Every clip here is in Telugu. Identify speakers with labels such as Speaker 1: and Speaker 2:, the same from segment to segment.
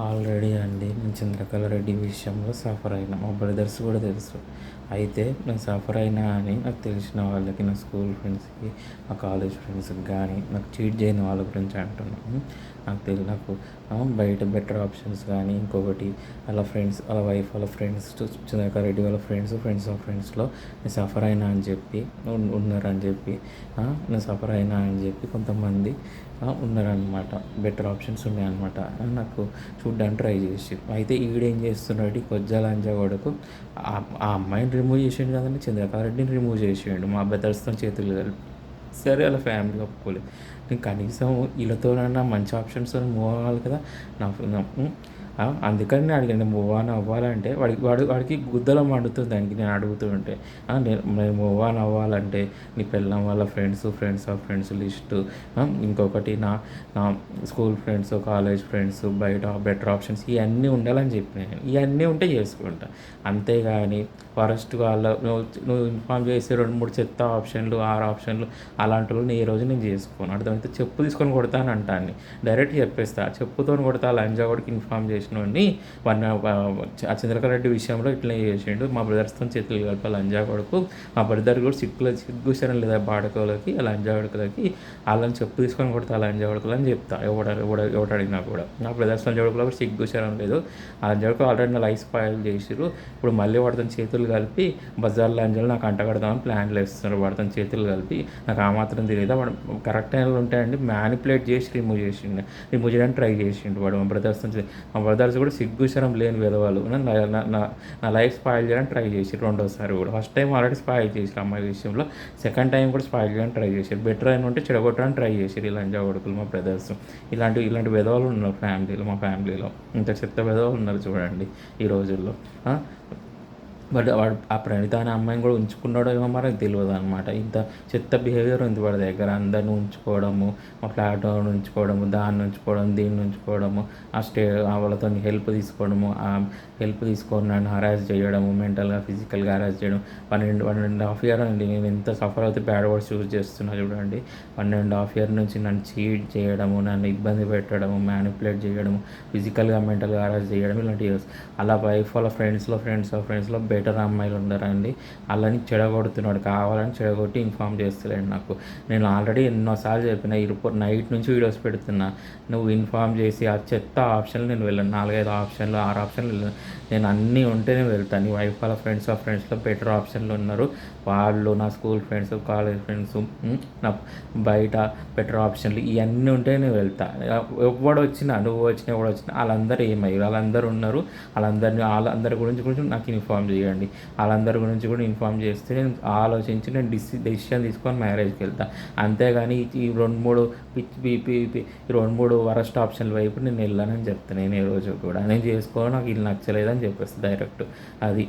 Speaker 1: ఆల్రెడీ అండి నేను చంద్రకళ రెడ్డి విషయంలో సఫర్ అయినా. మా బ్రదర్స్ కూడా తెలుసు. అయితే నేను సఫర్ అయినా అని నాకు తెలిసిన వాళ్ళకి, నా స్కూల్ ఫ్రెండ్స్‌కి, నా కాలేజ్ ఫ్రెండ్స్‌కి కానీ, నాకు చీట్ చేయని వాళ్ళ గురించి అంటున్నాను. నాకు బయట బెటర్ ఆప్షన్స్ కానీ, ఇంకొకటి వాళ్ళ ఫ్రెండ్స్, వాళ్ళ వైఫ్, వాళ్ళ ఫ్రెండ్స్, చంద్రకళ రెడ్డి వాళ్ళ ఫ్రెండ్స్, ఫ్రెండ్స్ ఆఫ్ ఫ్రెండ్స్‌లో నేను సఫర్ అయినా అని చెప్పి ఉన్నారని చెప్పి, నేను సఫర్ అయినా అని చెప్పి కొంతమంది ఉన్నారనమాట. బెటర్ ఆప్షన్స్ ఉన్నాయన్నమాట. నాకు చూడ్డానికి ట్రై చేసి, అయితే ఈడేం చేస్తున్నాడు, కొజ్జా లంజా కొడుకు ఆ అమ్మాయిని రిమూవ్ చేసిండు కదండి, చంద్రకళ రెడ్డిని రిమూవ్ చేసిండు మా బ్రదర్స్తో చేతులు కలిపి. సరే వాళ్ళ ఫ్యామిలీ ఒప్పుకోలేదు. నేను కనీసం వీళ్ళతోనన్నా మంచి ఆప్షన్స్ మూవ్ అవ్వాలి కదా. నా అందుకని నేను అడిగాను, మూవ్ ఆన్ అవ్వాలంటే వాడికి గుద్దలో మండుతుంది దానికి నేను అడుగుతూ ఉంటే. నేను మూవ్ ఆన్ అవ్వాలంటే నీ పెళ్ళాం వాళ్ళ ఫ్రెండ్స్ ఆఫ్ ఫ్రెండ్స్ లిస్టు, ఇంకొకటి నా నా స్కూల్ ఫ్రెండ్స్, కాలేజ్ ఫ్రెండ్స్, బయట బెటర్ ఆప్షన్స్ ఇవన్నీ ఉండాలని చెప్పినాను. ఇవన్నీ ఉంటే చేసుకుంటా. అంతేగాని ఫస్ట్ నువ్వు ఇన్ఫామ్ చేసే 2-3 చెత్త ఆప్షన్లు, 6 ఆప్షన్లు అలాంటి వాళ్ళని ఏ రోజు నేను చేసుకోను. అర్థమైతే చెప్పు తీసుకొని కొడతాను అంటాన్ని. డైరెక్ట్ చెప్పేస్తా, చెప్పుతో కొడతా లంజావాడికి ఇన్ఫామ్ చేసినోడిని. ఆ చంద్రకళ రెడ్డి విషయంలో ఇట్లా చేసిండు, మా బ్రదర్స్తో చేతులు కలిపి లంజా కొడుకు. మా బ్రదర్ కూడా సిగ్గుసరం లేదా బాడకోలకి, ఆ లంజా కొడుకులకి. వాళ్ళని చెప్పు తీసుకొని కొడతా లంజా కొడుకులు అని చెప్తా. ఎవడు అడిగినా కూడా. నా బ్రదర్స్ లంజా కొడుకులో కూడా సిగ్గుసరం లేదు. ఆ లంజా కొడుకు ఆల్రెడీ నా లైఫ్ స్పాయిల్ చేసిరు. ఇప్పుడు మళ్ళీ వాడితో చేతులు కలిపి బజార్ లంజాలు నాకు అంటగడదామని ప్లాన్లు వేస్తున్నారు. వాడితో చేతులు కలిపి నాకు ఆ మాత్రం తెలియదా. వాడు కరెక్ట్ టైంలో ఉంటాయండి, మ్యానిపులేట్ చేసి రిమూవ్ చేయడానికి ట్రై చేసిండు వాడు. మా బ్రదర్స్ కూడా సిగ్గుశరం లేని విధవాళ్ళు నా లైఫ్ స్పాయిల్ చేయడానికి ట్రై చేసి రెండోసారి కూడా. ఫస్ట్ టైం ఆల్రెడీ స్పాయిల్ చేసారు అమ్మాయి విషయంలో, సెకండ్ టైం కూడా స్పాయిల్ చేయడానికి ట్రై చేశారు. బెటర్ అయిన ఉంటే చెడగొట్టడానికి ట్రై చేశారు ఈ లంజా కొడుకులు మా బ్రదర్స్. ఇలాంటి విధవాళ్ళు ఉన్నారు మా ఫ్యామిలీలో. ఇంత చెత్త విధవాళ్ళు ఉన్నారు చూడండి ఈ రోజుల్లో. వాడు ఆ ప్రణీత అనే అమ్మాయిని కూడా ఉంచుకున్నాడో ఏమో మనకు తెలియదు అనమాట. ఇంత చెత్త బిహేవియర్ ఉంది వాడి దగ్గర. అందరిని ఉంచుకోవడము, మా ఫ్లాట్ ఉంచుకోవడము, దాన్ని ఉంచుకోవడం, దీన్ని ఉంచుకోవడము, వాళ్ళతో హెల్ప్ తీసుకోవడము, ఆ హెల్ప్ తీసుకొని నన్ను హరాస్ చేయడము, మెంటల్గా ఫిజికల్గా హరాస్ చేయడం. 1.5 ఇయర్ అండి నేను ఎంత సఫర్ అవుతే బ్యాడ్ వర్డ్స్ యూజ్ చేస్తున్నా చూడండి. 1.5 ఇయర్ నుంచి నన్ను చీట్ చేయడము, నన్ను ఇబ్బంది పెట్టడము, మ్యానిపులేట్ చేయడము, ఫిజికల్గా మెంటల్గా హరాస్ చేయడం, ఇలాంటివి. అలా వైఫ్ వాళ్ళ ఫ్రెండ్స్లో బెటర్ అమ్మాయిలు ఉండరండి. వాళ్ళని చెడగొడుతున్నాడు, కావాలని చెడగొట్టి ఇన్ఫామ్ చేస్తలేడు నాకు. నేను ఆల్రెడీ ఎన్నోసార్లు చెప్పిన, నైట్ నుంచి వీడియోస్ పెడుతున్నా. నువ్వు ఇన్ఫామ్ చేసి ఆ చెత్త ఆప్షన్లు నేను వెళ్ళాను, 4-5 ఆప్షన్లు 6 ఆప్షన్లు వెళ్ళాను. నేను అన్నీ ఉంటేనే వెళ్తాను. నీ వైఫ్ వాళ్ళ ఫ్రెండ్స్లో బెటర్ ఆప్షన్లు ఉన్నారు. వాళ్ళు నా స్కూల్ ఫ్రెండ్స్, కాలేజ్ ఫ్రెండ్స్, నా బయట బెటర్ ఆప్షన్లు ఇవన్నీ ఉంటేనే వెళ్తా. ఎవడు వచ్చినా, నువ్వు వచ్చినా, ఎవడు వచ్చినా వాళ్ళందరూ ఏమయ్యారు, వాళ్ళందరూ ఉన్నారు. వాళ్ళందరి గురించి నాకు ఇన్ఫామ్ చేయండి. వాళ్ళందరి గురించి కూడా ఇన్ఫామ్ చేస్తే నేను ఆలోచించి నేను డెసిషన్ తీసుకొని మ్యారేజ్కి వెళ్తాను. అంతేగాని ఈ 2-3 వరస్ట్ ఆప్షన్ల వైపు నేను వెళ్ళానని చెప్తాను. నేను ఏ రోజు కూడా నేను చేసుకోను, నాకు ఇది నచ్చలేదని చెప్పేస్తాను డైరెక్ట్. అది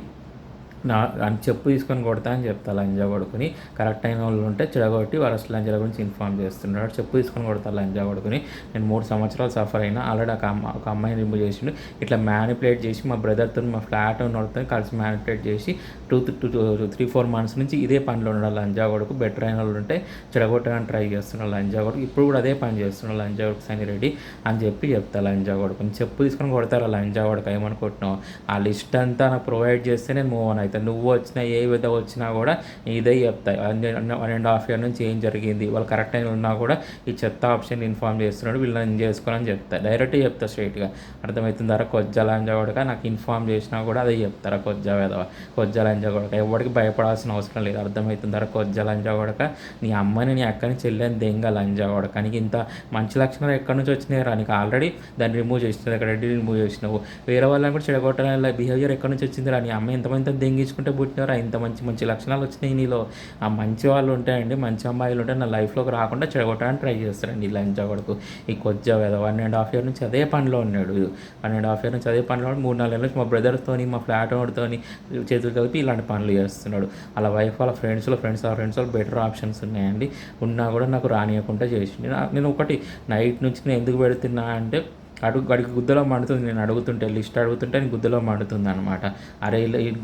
Speaker 1: అని చెప్పు తీసుకొని కొడతా అని చెప్తా లంజా కొడుకుని. కరెక్ట్ అయిన వాళ్ళు ఉంటే చెడగొట్టి వరస్ట్ లంజాల గురించి ఇన్ఫామ్ చేస్తున్నాడు. చెప్పు తీసుకొని కొడతా లంజా కొడుకుని. నేను 3 సంవత్సరాలు సఫర్ అయినా. ఆల్రెడీ ఒక అమ్మాయిని రిమూవ్ చేసిండు. ఇట్లా మ్యానిపులేట్ చేసి మా బ్రదర్తో, మా ఫ్లాట్ ఉన్నతో కలిసి మ్యానిపులేట్ చేసి 3-4 మంత్స్ నుంచి ఇదే పనిలో ఉన్నాడు లంజా కొడుకు. బెటర్ అయిన వాళ్ళు ఉంటే చెడగొట్టడానికి ట్రై చేస్తున్నాడు లంజా కొడుకు. ఇప్పుడు కూడా అదే పని చేస్తున్నాడు లంజా కొడుకు సన్నిరెడ్డి అని చెప్తా లంజా కొడుకుని. చెప్పు తీసుకొని కొడతారా లంజా కొడుకు ఏమనుకుంటున్నావు? ఆ లిస్ట్ అంతా నాకు ప్రొవైడ్ చేస్తే నేను మూవ్ ఆన్ అవుతాను. నువ్వు వచ్చినా ఏ విధంగా వచ్చినా కూడా ఇదే చెప్తాయి. 1.5 ఇయర్ నుంచి ఏం జరిగింది, వాళ్ళు కరెక్ట్ అయిన ఉన్నా కూడా ఈ చెత్త ఆప్షన్ ఇన్ఫామ్ చేస్తున్నాడు, వీళ్ళని చేసుకోవాలని చెప్తా. డైరెక్ట్ చెప్తా స్ట్రైట్గా. అర్థమవుతుందారా? కొజ్జా లంజా కొడక నాకు ఇన్ఫామ్ చేసినా కూడా అదే చెప్తారా? కొజ్జా లంజా కొడక ఎవరికి భయపడాల్సిన అవసరం లేదు. అర్థమవుతుందారా? కొజ్జా లంజా కొడక నీ అమ్మని, నీ అక్కని, చెల్లెని దెంగ లంజా కొడక. నీకు ఇంత మంచి లక్షణాలు ఎక్కడి నుంచి వచ్చినాయి రా? నీకు ఆల్రెడీ దాన్ని రిమూవ్ చేసినావు, అక్కడ రెడ్డి రిమూవ్ చేసినావు. వేరే వాళ్ళని కూడా చెడగొట్టాలి బిహేవియర్ ఎక్కడి నుంచి వచ్చింది రా? నీ అమ్మ ఎంతమంది దెంగించుకుంటే పుట్టినారా? ఇంత మంచి లక్షణాలు వచ్చినాయి నీలో. ఆ మంచి వాళ్ళు ఉంటాయండి, మంచి అమ్మాయిలు ఉంటే నా లైఫ్లోకి రాకుండా చెడగొట్టడానికి ట్రై చేస్తారండి ఈ లంజా కొడుకు, ఈ కొజ్జా వేద. 1.5 ఇయర్ నుంచి అదే పనిలో ఉన్నాడు. 1.5 ఇయర్ నుంచి అదే పనిలో 3-4 నెలల నుంచి మా బ్రదర్తో, మా ఫ్లాట్ ఓడితో చేతులు కలిపి ఇలాంటి పనులు చేస్తున్నాడు. అలా వైఫ్ వాళ్ళ ఫ్రెండ్స్ వాళ్ళు బెటర్ ఆప్షన్స్ ఉన్నాయండి. ఉన్నా కూడా నాకు రానియకుండా చేసింది. నేను ఒకటి నైట్ నుంచి నేను ఎందుకు పెడుతున్నా అంటే వాడికి గుద్దలో మండుతుంది. నేను అడుగుతుంటే లిస్ట్ అడుగుతుంటే నేను గుద్దలో మండుతుందనమాట. అరే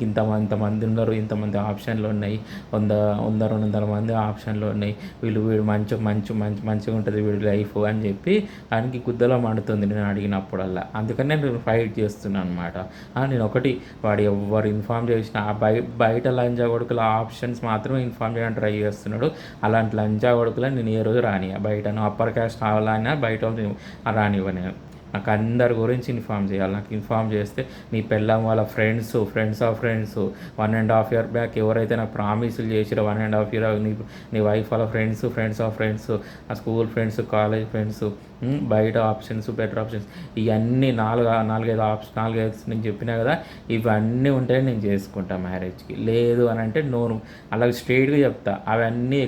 Speaker 1: ఇంతమంది ఉన్నారు, ఇంతమంది ఆప్షన్లు ఉన్నాయి, 200 మంది ఆప్షన్లు ఉన్నాయి, వీడు మంచిగా ఉంటుంది వీడి లైఫ్ అని చెప్పి ఆయనకి గుద్దలో మండుతుంది నేను అడిగినప్పుడల్లా. అందుకనే నేను ఫైట్ చేస్తున్నాను అనమాట. నేను ఒకటి, వాడు ఎవ్వరు ఇన్ఫామ్ చేసిన బయట లంజా కొడుకుల ఆప్షన్స్ మాత్రమే ఇన్ఫామ్ చేయడానికి ట్రై చేస్తున్నాడు. అలాంటి లంజా కొడుకులని నేను ఏ రోజు రానియా. బయట అప్పర్ క్యాస్ట్ అవ్వాలన్నా బయట రానివ్వ నేను. నాకు అందరి గురించి ఇన్ఫామ్ చేయాలి. నాకు ఇన్ఫామ్ చేస్తే నీ పెళ్ళాం వాళ్ళ friends of friends 1.5 year back ఎవరైతే నాకు ప్రామిసులు చేసిరో 1.5 year నీ వైఫ్ వాళ్ళ ఫ్రెండ్స్ ఆఫ్ ఫ్రెండ్స్, ఆ స్కూల్ ఫ్రెండ్స్, కాలేజ్ ఫ్రెండ్స్, బయట ఆప్షన్స్, బెటర్ ఆప్షన్స్, ఇవన్నీ 4-5 నేను చెప్పినా కదా, ఇవన్నీ ఉంటే నేను చేసుకుంటా మ్యారేజ్కి. లేదు అని అంటే నోను అలాగే స్ట్రైట్గా చెప్తా. అవన్నీ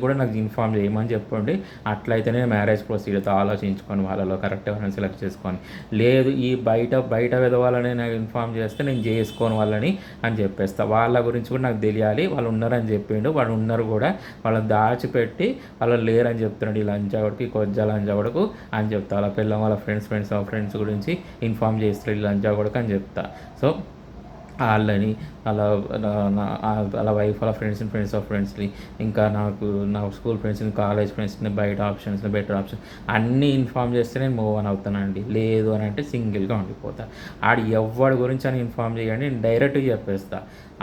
Speaker 1: కూడా నాకు ఇన్ఫామ్ చేయమని చెప్పండి. అట్లయితేనే మ్యారేజ్ ప్రొసీజర్తో ఆలోచించుకొని వాళ్ళలో కరెక్ట్ ఎవరైనా సెలెక్ట్ చేసుకొని. లేదు ఈ బయట విధవాళ్ళని నాకు ఇన్ఫామ్ చేస్తే నేను చేసుకోను వాళ్ళని అని చెప్పేస్తా. వాళ్ళ గురించి కూడా నాకు తెలియాలి. వాళ్ళు ఉన్నారని చెప్పిండు, వాళ్ళు ఉన్నారు కూడా, వాళ్ళని దాచిపెట్టి వాళ్ళు లేరని చెప్తున్నాడు ఈ లంచావాడికి, కొజ్జా లంచావాడు అని చెప్తా. వాళ్ళ పిల్లలు వాళ్ళ ఫ్రెండ్స్ గురించి ఇన్ఫామ్ చేస్తారు ఈ లంచా కొడుకు అని చెప్తా. సో వాళ్ళని అలా వైఫ్ వాళ్ళ ఫ్రెండ్స్ ఆఫ్ ఫ్రెండ్స్ని, ఇంకా నా స్కూల్ ఫ్రెండ్స్ని, కాలేజ్ ఫ్రెండ్స్ని, బయట ఆప్షన్స్ని, బెటర్ ఆప్షన్ అన్నీ ఇన్ఫామ్ చేస్తే నేను మూవ్ ఆన్ అవుతానండి. లేదు అని అంటే సింగిల్గా ఉండిపోతా. ఎవరి గురించి అని ఇన్ఫామ్ చేయండి, నేను డైరెక్ట్గా చెప్పేస్తా.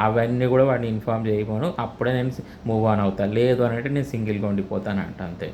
Speaker 1: అవన్నీ కూడా వాడిని ఇన్ఫామ్ చేయకపోను, అప్పుడే నేను మూవ్ ఆన్ అవుతాను. లేదు అని అంటే నేను సింగిల్గా ఉండిపోతానంట, అంతే.